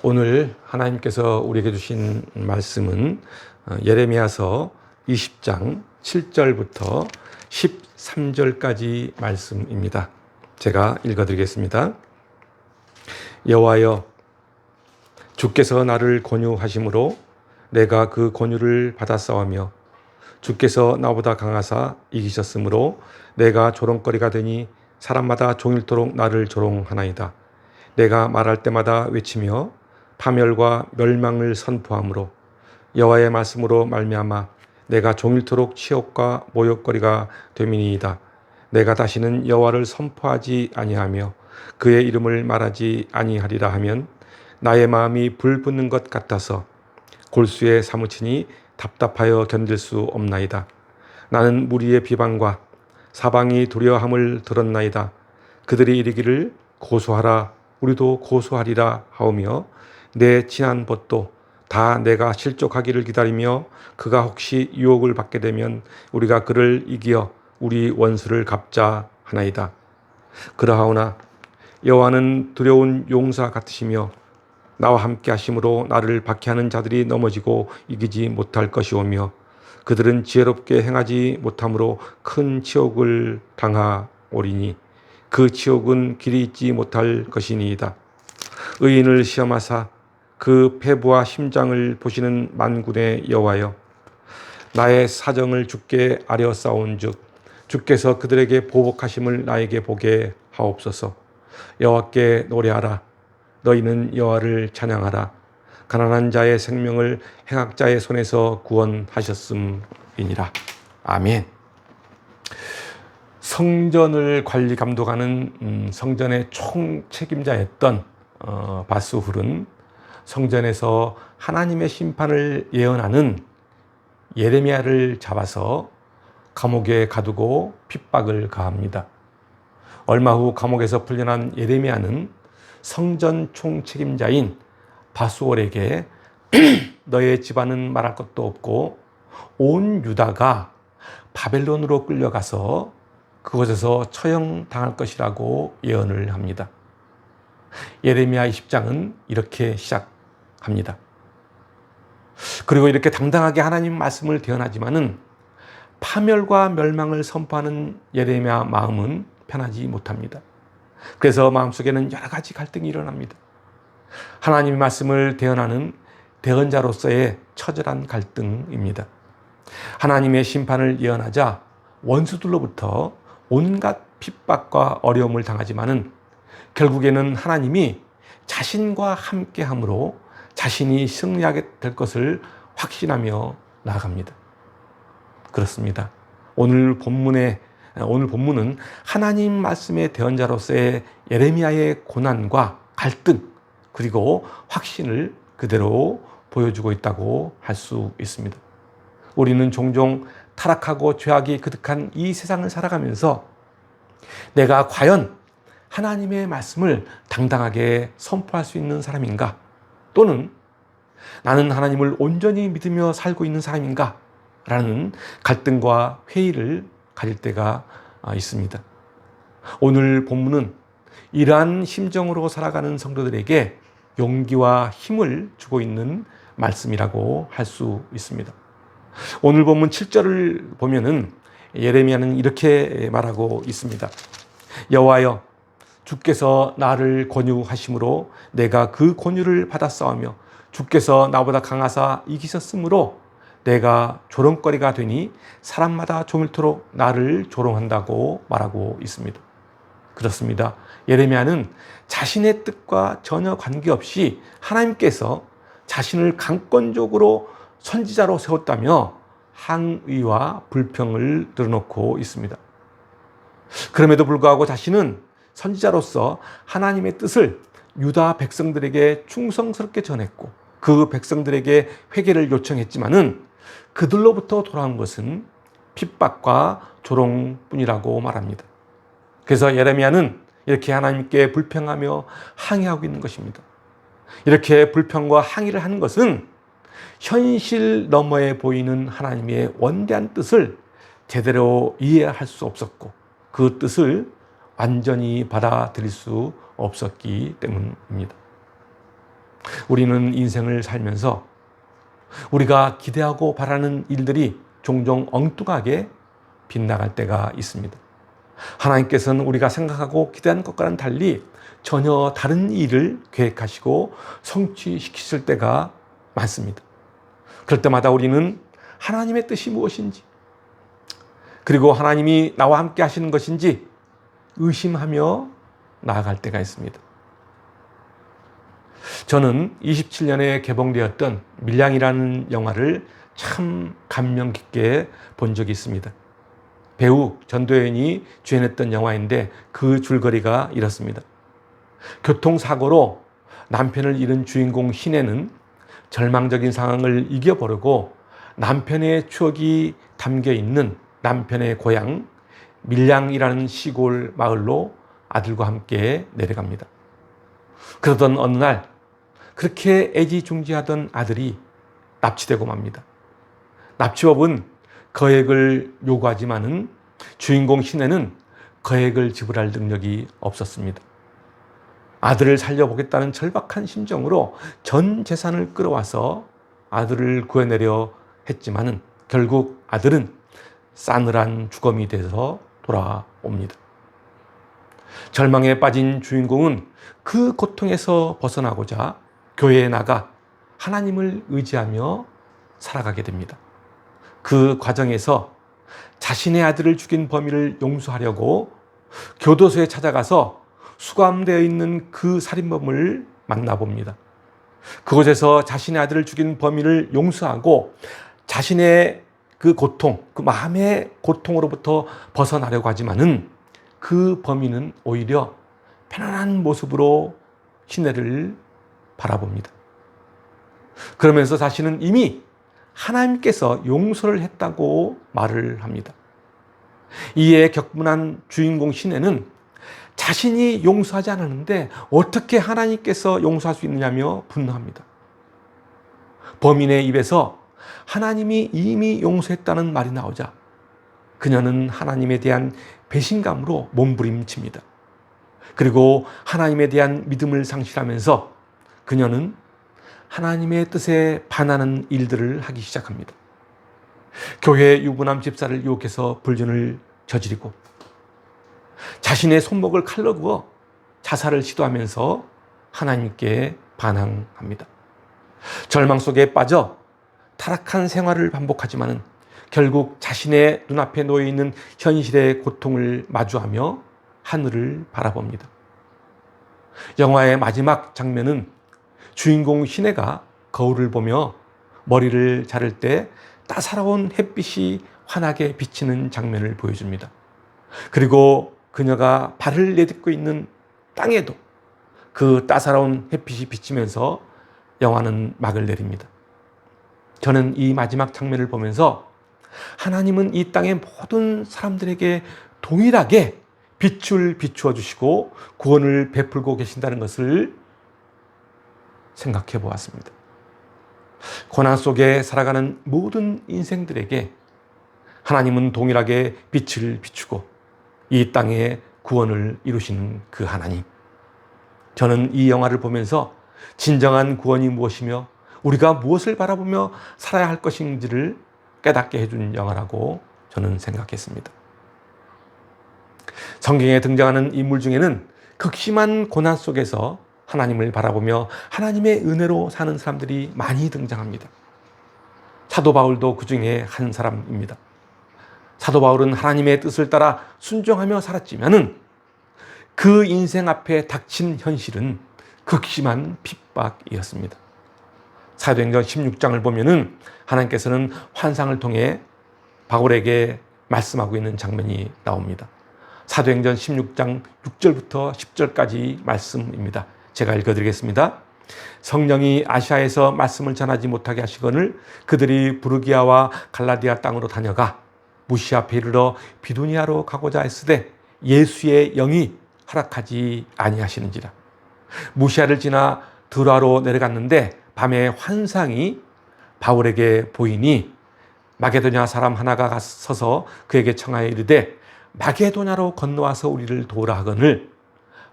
오늘 하나님께서 우리에게 주신 말씀은 예레미야서 20장 7절부터 13절까지 말씀입니다. 제가 읽어드리겠습니다. 여호와여, 주께서 나를 권유하심으로 내가 그 권유를 받았사오며 주께서 나보다 강하사 이기셨으므로 내가 조롱거리가 되니 사람마다 종일토록 나를 조롱하나이다. 내가 말할 때마다 외치며 파멸과 멸망을 선포하므로 여호와의 말씀으로 말미암아 내가 종일토록 치욕과 모욕거리가 됨이니이다. 내가 다시는 여호와를 선포하지 아니하며 그의 이름을 말하지 아니하리라 하면 나의 마음이 불붙는 것 같아서 골수에 사무치니 답답하여 견딜 수 없나이다. 나는 무리의 비방과 사방이 두려워함을 들었나이다. 그들이 이르기를 고소하라, 우리도 고소하리라 하오며 내 친한 벗도 다 내가 실족하기를 기다리며 그가 혹시 유혹을 받게 되면 우리가 그를 이기어 우리 원수를 갚자 하나이다. 그러하오나 여호와는 두려운 용사 같으시며 나와 함께 하심으로 나를 박해하는 자들이 넘어지고 이기지 못할 것이오며 그들은 지혜롭게 행하지 못함으로 큰 치욕을 당하오리니 그 치욕은 길이 있지 못할 것이니이다. 의인을 시험하사 그 패부와 심장을 보시는 만군의 여호와여, 나의 사정을 주께 아려 싸운즉 주께서 그들에게 보복하심을 나에게 보게 하옵소서. 여호와께 노래하라. 너희는 여호와를 찬양하라. 가난한 자의 생명을 행악자의 손에서 구원하셨음이니라. 아멘. 성전을 관리 감독하는 성전의 총책임자였던 바스훌은 성전에서 하나님의 심판을 예언하는 예레미야를 잡아서 감옥에 가두고 핍박을 가합니다. 얼마 후 감옥에서 풀려난 예레미야는 성전 총책임자인 바스홀에게 너의 집안은 말할 것도 없고 온 유다가 바벨론으로 끌려가서 그곳에서 처형당할 것이라고 예언을 합니다. 예레미야 20장은 이렇게 시작합니다. 그리고 이렇게 당당하게 하나님 말씀을 대언하지만은 파멸과 멸망을 선포하는 예레미야 마음은 편하지 못합니다. 그래서 마음속에는 여러 가지 갈등이 일어납니다. 하나님의 말씀을 대언하는 대언자로서의 처절한 갈등입니다. 하나님의 심판을 예언하자 원수들로부터 온갖 핍박과 어려움을 당하지만은 결국에는 하나님이 자신과 함께함으로 자신이 승리하게 될 것을 확신하며 나아갑니다. 그렇습니다. 오늘 본문은 하나님 말씀의 대언자로서의 예레미야의 고난과 갈등 그리고 확신을 그대로 보여주고 있다고 할 수 있습니다. 우리는 종종 타락하고 죄악이 그득한 이 세상을 살아가면서 내가 과연 하나님의 말씀을 당당하게 선포할 수 있는 사람인가? 또는 나는 하나님을 온전히 믿으며 살고 있는 사람인가? 라는 갈등과 회의를 가질 때가 있습니다. 오늘 본문은 이러한 심정으로 살아가는 성도들에게 용기와 힘을 주고 있는 말씀이라고 할 수 있습니다. 오늘 본문 7절을 보면은 예레미야는 이렇게 말하고 있습니다. 여호와여, 주께서 나를 권유하심으로 내가 그 권유를 받았사오며 주께서 나보다 강하사 이기셨으므로 내가 조롱거리가 되니 사람마다 종일토록 나를 조롱한다고 말하고 있습니다. 그렇습니다. 예레미야는 자신의 뜻과 전혀 관계없이 하나님께서 자신을 강권적으로 선지자로 세웠다며 항의와 불평을 드러놓고 있습니다. 그럼에도 불구하고 자신은 선지자로서 하나님의 뜻을 유다 백성들에게 충성스럽게 전했고 그 백성들에게 회개를 요청했지만은 그들로부터 돌아온 것은 핍박과 조롱뿐이라고 말합니다. 그래서 예레미야는 이렇게 하나님께 불평하며 항의하고 있는 것입니다. 이렇게 불평과 항의를 하는 것은 현실 너머에 보이는 하나님의 원대한 뜻을 제대로 이해할 수 없었고 그 뜻을 완전히 받아들일 수 없었기 때문입니다. 우리는 인생을 살면서 우리가 기대하고 바라는 일들이 종종 엉뚱하게 빗나갈 때가 있습니다. 하나님께서는 우리가 생각하고 기대하는 것과는 달리 전혀 다른 일을 계획하시고 성취시키실 때가 많습니다. 그럴 때마다 우리는 하나님의 뜻이 무엇인지, 그리고 하나님이 나와 함께 하시는 것인지 의심하며 나아갈 때가 있습니다. 저는 27년에 개봉되었던 밀양이라는 영화를 참 감명 깊게 본 적이 있습니다. 배우 전도연이 주연했던 영화인데 그 줄거리가 이렇습니다. 교통사고로 남편을 잃은 주인공 신혜는 절망적인 상황을 이겨보려고 남편의 추억이 담겨 있는 남편의 고향 밀양이라는 시골 마을로 아들과 함께 내려갑니다. 그러던 어느 날 그렇게 애지중지하던 아들이 납치되고 맙니다. 납치업은 거액을 요구하지만은 주인공 신혜는 거액을 지불할 능력이 없었습니다. 아들을 살려보겠다는 절박한 심정으로 전 재산을 끌어와서 아들을 구해내려 했지만은 결국 아들은 싸늘한 주검이 돼서 돌아옵니다. 절망에 빠진 주인공은 그 고통에서 벗어나고자 교회에 나가 하나님을 의지하며 살아가게 됩니다. 그 과정에서 자신의 아들을 죽인 범인을 용서하려고 교도소에 찾아가서 수감되어 있는 그 살인범을 만나봅니다. 그곳에서 자신의 아들을 죽인 범인을 용서하고 자신의 그 고통, 그 마음의 고통으로부터 벗어나려고 하지만은 그 범인은 오히려 편안한 모습으로 신혜를 바라봅니다. 그러면서 자신은 이미 하나님께서 용서를 했다고 말을 합니다. 이에 격분한 주인공 신혜는 자신이 용서하지 않았는데 어떻게 하나님께서 용서할 수 있느냐며 분노합니다. 범인의 입에서 하나님이 이미 용서했다는 말이 나오자 그녀는 하나님에 대한 배신감으로 몸부림칩니다. 그리고 하나님에 대한 믿음을 상실하면서 그녀는 하나님의 뜻에 반하는 일들을 하기 시작합니다. 교회 유부남 집사를 유혹해서 불륜을 저지르고 자신의 손목을 칼로 그어 자살을 시도하면서 하나님께 반항합니다. 절망 속에 빠져 타락한 생활을 반복하지만은 결국 자신의 눈앞에 놓여 있는 현실의 고통을 마주하며 하늘을 바라봅니다. 영화의 마지막 장면은 주인공 신혜가 거울을 보며 머리를 자를 때 따사로운 햇빛이 환하게 비치는 장면을 보여줍니다. 그리고 그녀가 발을 내딛고 있는 땅에도 그 따사로운 햇빛이 비치면서 영화는 막을 내립니다. 저는 이 마지막 장면을 보면서 하나님은 이 땅의 모든 사람들에게 동일하게 빛을 비추어 주시고 구원을 베풀고 계신다는 것을 생각해 보았습니다. 고난 속에 살아가는 모든 인생들에게 하나님은 동일하게 빛을 비추고 이 땅에 구원을 이루시는 그 하나님. 저는 이 영화를 보면서 진정한 구원이 무엇이며 우리가 무엇을 바라보며 살아야 할 것인지를 깨닫게 해준 영화라고 저는 생각했습니다. 성경에 등장하는 인물 중에는 극심한 고난 속에서 하나님을 바라보며 하나님의 은혜로 사는 사람들이 많이 등장합니다. 사도 바울도 그 중에 한 사람입니다. 사도 바울은 하나님의 뜻을 따라 순종하며 살았지만은 그 인생 앞에 닥친 현실은 극심한 핍박이었습니다. 사도행전 16장을 보면은 하나님께서는 환상을 통해 바울에게 말씀하고 있는 장면이 나옵니다. 사도행전 16장 6절부터 10절까지 말씀입니다. 제가 읽어드리겠습니다. 성령이 아시아에서 말씀을 전하지 못하게 하시거늘 그들이 부르기아와 갈라디아 땅으로 다녀가 무시 앞에 이르러 비두니아로 가고자 했으되 예수의 영이 허락하지 아니하시는지라. 무시아를 지나 드라로 내려갔는데 밤에 환상이 바울에게 보이니 마게도냐 사람 하나가 서서 그에게 청하여 이르되 마게도냐로 건너와서 우리를 도우라 하거늘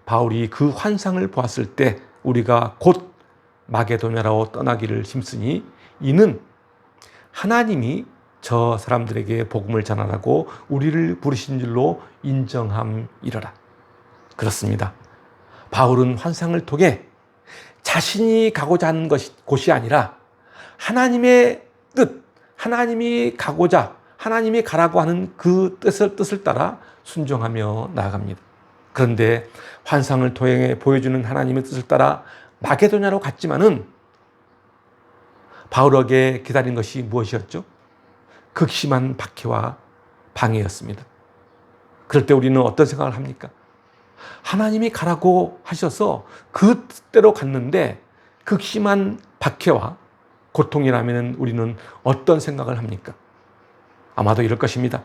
바울이 그 환상을 보았을 때 우리가 곧 마게도냐로 떠나기를 힘쓰니 이는 하나님이 저 사람들에게 복음을 전하라고 우리를 부르신 줄로 인정함이러라. 그렇습니다. 바울은 환상을 통해 자신이 가고자 하는 곳이 아니라 하나님의 뜻, 하나님이 가고자, 하나님이 가라고 하는 그 뜻을 따라 순종하며 나아갑니다. 그런데 환상을 통해 보여주는 하나님의 뜻을 따라 마게도냐로 갔지만은 바울에게 기다린 것이 무엇이었죠? 극심한 박해와 방해였습니다. 그럴 때 우리는 어떤 생각을 합니까? 하나님이 가라고 하셔서 그 뜻대로 갔는데 극심한 박해와 고통이라면 우리는 어떤 생각을 합니까? 아마도 이럴 것입니다.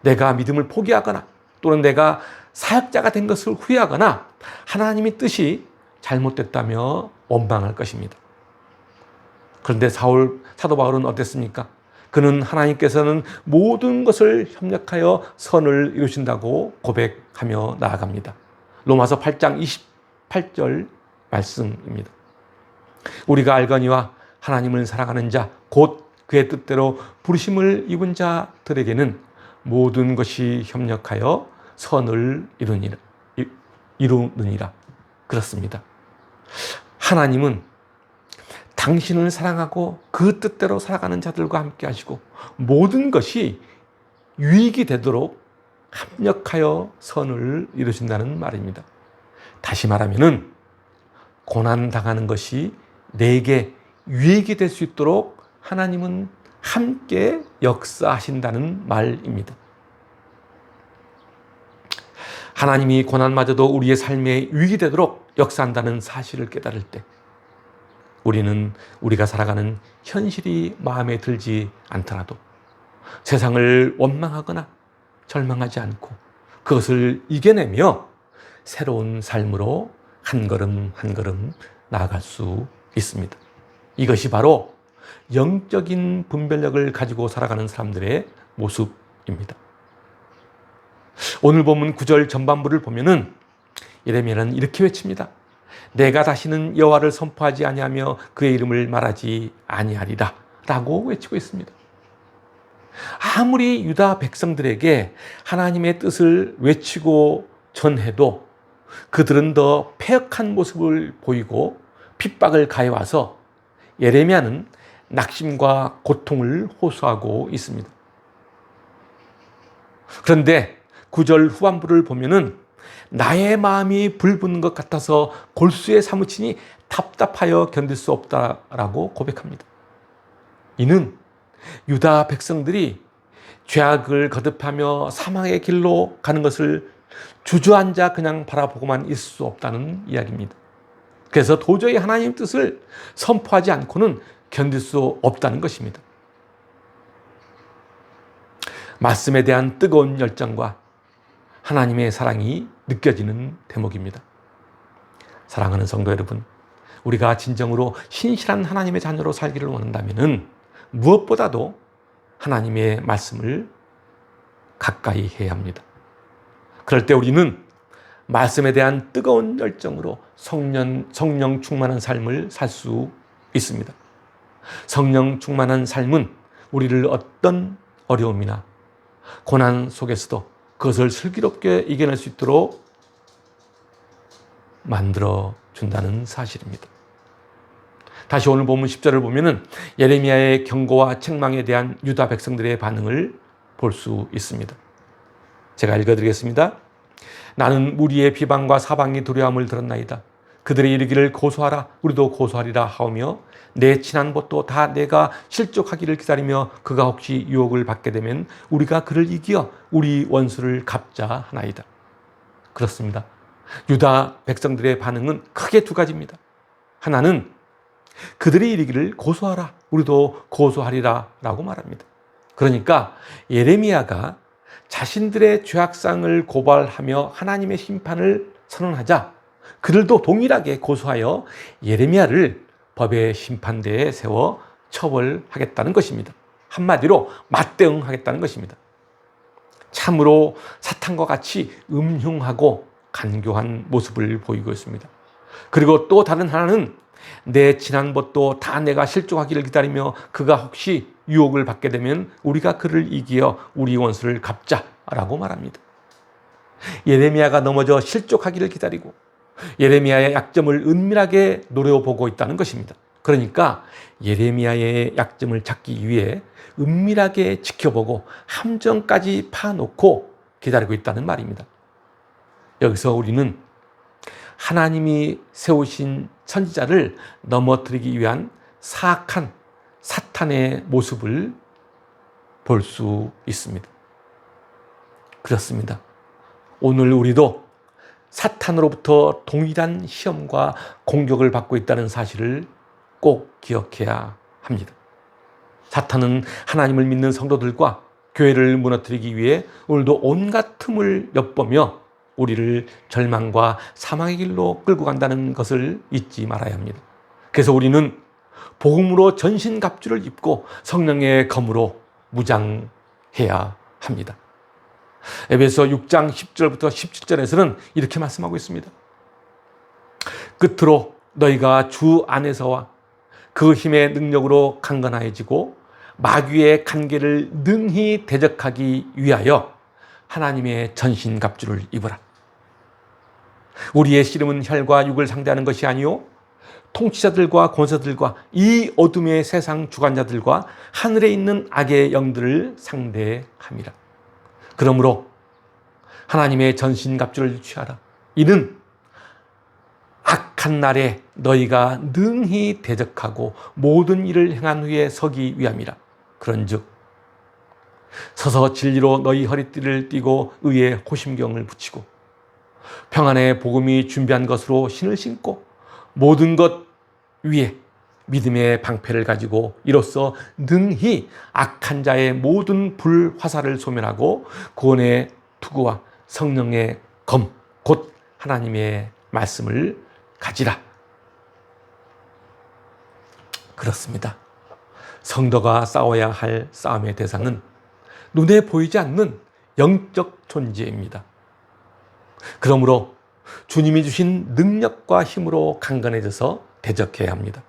내가 믿음을 포기하거나 또는 내가 사역자가 된 것을 후회하거나 하나님의 뜻이 잘못됐다며 원망할 것입니다. 그런데 사도 바울은 어땠습니까? 그는 하나님께서는 모든 것을 협력하여 선을 이루신다고 고백하며 나아갑니다. 로마서 8장 28절 말씀입니다. 우리가 알거니와 하나님을 사랑하는 자, 곧 그의 뜻대로 부르심을 입은 자들에게는 모든 것이 협력하여 선을 이루느니라. 그렇습니다. 하나님은 당신을 사랑하고 그 뜻대로 살아가는 자들과 함께 하시고 모든 것이 유익이 되도록 합력하여 선을 이루신다는 말입니다. 다시 말하면은 고난당하는 것이 내게 유익이 될 수 있도록 하나님은 함께 역사하신다는 말입니다. 하나님이 고난마저도 우리의 삶에 유익이 되도록 역사한다는 사실을 깨달을 때 우리는 우리가 살아가는 현실이 마음에 들지 않더라도 세상을 원망하거나 절망하지 않고 그것을 이겨내며 새로운 삶으로 한 걸음 한 걸음 나아갈 수 있습니다. 이것이 바로 영적인 분별력을 가지고 살아가는 사람들의 모습입니다. 오늘 본문 9절 전반부를 보면은 예레미야는 이렇게 외칩니다. 내가 다시는 여호와를 선포하지 아니하며 그의 이름을 말하지 아니하리라 라고 외치고 있습니다. 아무리 유다 백성들에게 하나님의 뜻을 외치고 전해도 그들은 더 패역한 모습을 보이고 핍박을 가해와서 예레미야는 낙심과 고통을 호소하고 있습니다. 그런데 9절 후반부를 보면은 나의 마음이 불붙는 것 같아서 골수에 사무치니 답답하여 견딜 수 없다라고 고백합니다. 이는 유다 백성들이 죄악을 거듭하며 사망의 길로 가는 것을 주저앉아 그냥 바라보고만 있을 수 없다는 이야기입니다. 그래서 도저히 하나님의 뜻을 선포하지 않고는 견딜 수 없다는 것입니다. 말씀에 대한 뜨거운 열정과 하나님의 사랑이 느껴지는 대목입니다. 사랑하는 성도 여러분, 우리가 진정으로 신실한 하나님의 자녀로 살기를 원한다면 무엇보다도 하나님의 말씀을 가까이 해야 합니다. 그럴 때 우리는 말씀에 대한 뜨거운 열정으로 성령 충만한 삶을 살 수 있습니다. 성령 충만한 삶은 우리를 어떤 어려움이나 고난 속에서도 그것을 슬기롭게 이겨낼 수 있도록 만들어 준다는 사실입니다. 다시 오늘 본문 10절을 보면은 예레미야의 경고와 책망에 대한 유다 백성들의 반응을 볼 수 있습니다. 제가 읽어드리겠습니다. 나는 무리의 비방과 사방이 두려움을 들었나이다. 그들의 이르기를 고소하라, 우리도 고소하리라 하오며 내 친한 벗도 다 내가 실족하기를 기다리며 그가 혹시 유혹을 받게 되면 우리가 그를 이겨 우리 원수를 갚자 하나이다. 그렇습니다. 유다 백성들의 반응은 크게 두 가지입니다. 하나는 그들의 이르기를 고소하라, 우리도 고소하리라 라고 말합니다. 그러니까 예레미야가 자신들의 죄악상을 고발하며 하나님의 심판을 선언하자 그들도 동일하게 고소하여 예레미야를 법의 심판대에 세워 처벌하겠다는 것입니다. 한마디로 맞대응하겠다는 것입니다. 참으로 사탄과 같이 음흉하고 간교한 모습을 보이고 있습니다. 그리고 또 다른 하나는 내 지난 것도 다 내가 실족하기를 기다리며 그가 혹시 유혹을 받게 되면 우리가 그를 이기어 우리 원수를 갚자라고 말합니다. 예레미야가 넘어져 실족하기를 기다리고 예레미야의 약점을 은밀하게 노려보고 있다는 것입니다. 그러니까 예레미야의 약점을 찾기 위해 은밀하게 지켜보고 함정까지 파놓고 기다리고 있다는 말입니다. 여기서 우리는 하나님이 세우신 선지자를 넘어뜨리기 위한 사악한 사탄의 모습을 볼 수 있습니다. 그렇습니다. 오늘 우리도 사탄으로부터 동일한 시험과 공격을 받고 있다는 사실을 꼭 기억해야 합니다. 사탄은 하나님을 믿는 성도들과 교회를 무너뜨리기 위해 오늘도 온갖 틈을 엿보며 우리를 절망과 사망의 길로 끌고 간다는 것을 잊지 말아야 합니다. 그래서 우리는 복음으로 전신갑주를 입고 성령의 검으로 무장해야 합니다. 에베소 6장 10절부터 17절에서는 이렇게 말씀하고 있습니다. 끝으로 너희가 주 안에서와 그 힘의 능력으로 강건하여지고 마귀의 간계를 능히 대적하기 위하여 하나님의 전신갑주를 입으라. 우리의 씨름은 혈과 육을 상대하는 것이 아니요 통치자들과 권세들과 이 어둠의 세상 주관자들과 하늘에 있는 악의 영들을 상대함이라. 그러므로 하나님의 전신갑주를 취하라. 이는 악한 날에 너희가 능히 대적하고 모든 일을 행한 후에 서기 위함이라. 그런즉 서서 진리로 너희 허리띠를 띠고 의의 호심경을 붙이고 평안의 복음이 준비한 것으로 신을 신고 모든 것 위에 믿음의 방패를 가지고 이로써 능히 악한 자의 모든 불화살을 소멸하고 구원의 투구와 성령의 검, 곧 하나님의 말씀을 가지라. 그렇습니다. 성도가 싸워야 할 싸움의 대상은 눈에 보이지 않는 영적 존재입니다. 그러므로 주님이 주신 능력과 힘으로 강건해져서 대적해야 합니다.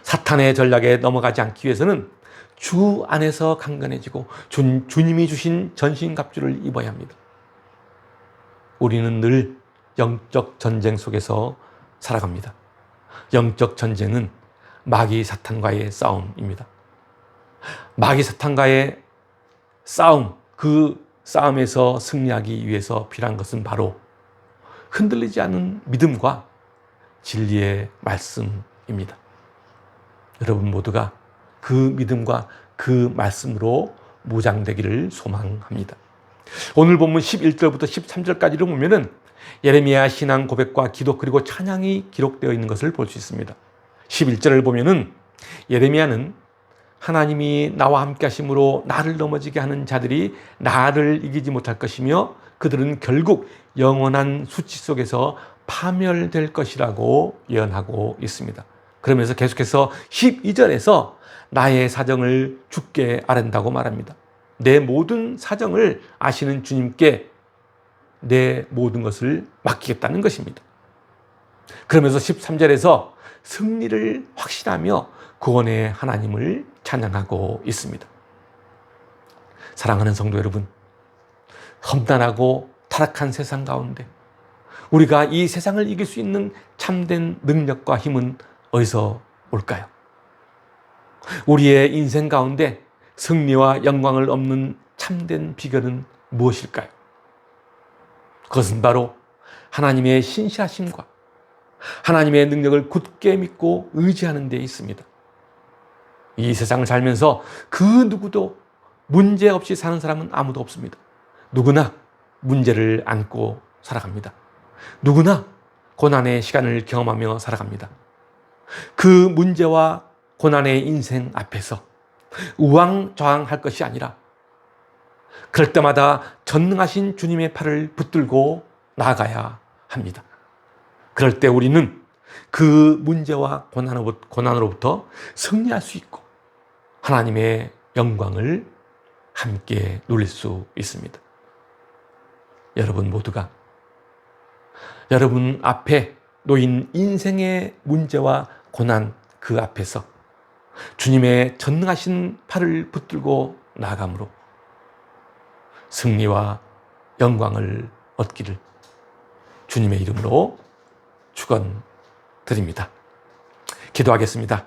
사탄의 전략에 넘어가지 않기 위해서는 주 안에서 강건해지고 주님이 주신 전신갑주를 입어야 합니다. 우리는 늘 영적 전쟁 속에서 살아갑니다. 영적 전쟁은 마귀 사탄과의 싸움입니다. 마귀 사탄과의 싸움, 그 싸움에서 승리하기 위해서 필요한 것은 바로 흔들리지 않는 믿음과 진리의 말씀입니다. 여러분 모두가 그 믿음과 그 말씀으로 무장되기를 소망합니다. 오늘 본문 11절부터 13절까지를 보면은 예레미야 신앙 고백과 기도 그리고 찬양이 기록되어 있는 것을 볼 수 있습니다. 11절을 보면은 예레미야는 하나님이 나와 함께 하심으로 나를 넘어지게 하는 자들이 나를 이기지 못할 것이며 그들은 결국 영원한 수치 속에서 파멸될 것이라고 예언하고 있습니다. 그러면서 계속해서 12절에서 나의 사정을 주께 아랜다고 말합니다. 내 모든 사정을 아시는 주님께 내 모든 것을 맡기겠다는 것입니다. 그러면서 13절에서 승리를 확신하며 구원의 하나님을 찬양하고 있습니다. 사랑하는 성도 여러분, 험난하고 타락한 세상 가운데 우리가 이 세상을 이길 수 있는 참된 능력과 힘은 어디서 올까요? 우리의 인생 가운데 승리와 영광을 얻는 참된 비결은 무엇일까요? 그것은 바로 하나님의 신실하심과 하나님의 능력을 굳게 믿고 의지하는 데 있습니다. 이 세상을 살면서 그 누구도 문제 없이 사는 사람은 아무도 없습니다. 누구나 문제를 안고 살아갑니다. 누구나 고난의 시간을 경험하며 살아갑니다. 그 문제와 고난의 인생 앞에서 우왕좌왕할 것이 아니라 그럴 때마다 전능하신 주님의 팔을 붙들고 나아가야 합니다. 그럴 때 우리는 그 문제와 고난으로부터 승리할 수 있고 하나님의 영광을 함께 누릴 수 있습니다. 여러분 모두가 여러분 앞에 놓인 인생의 문제와 고난 그 앞에서 주님의 전능하신 팔을 붙들고 나아감으로 승리와 영광을 얻기를 주님의 이름으로 축원드립니다. 기도하겠습니다.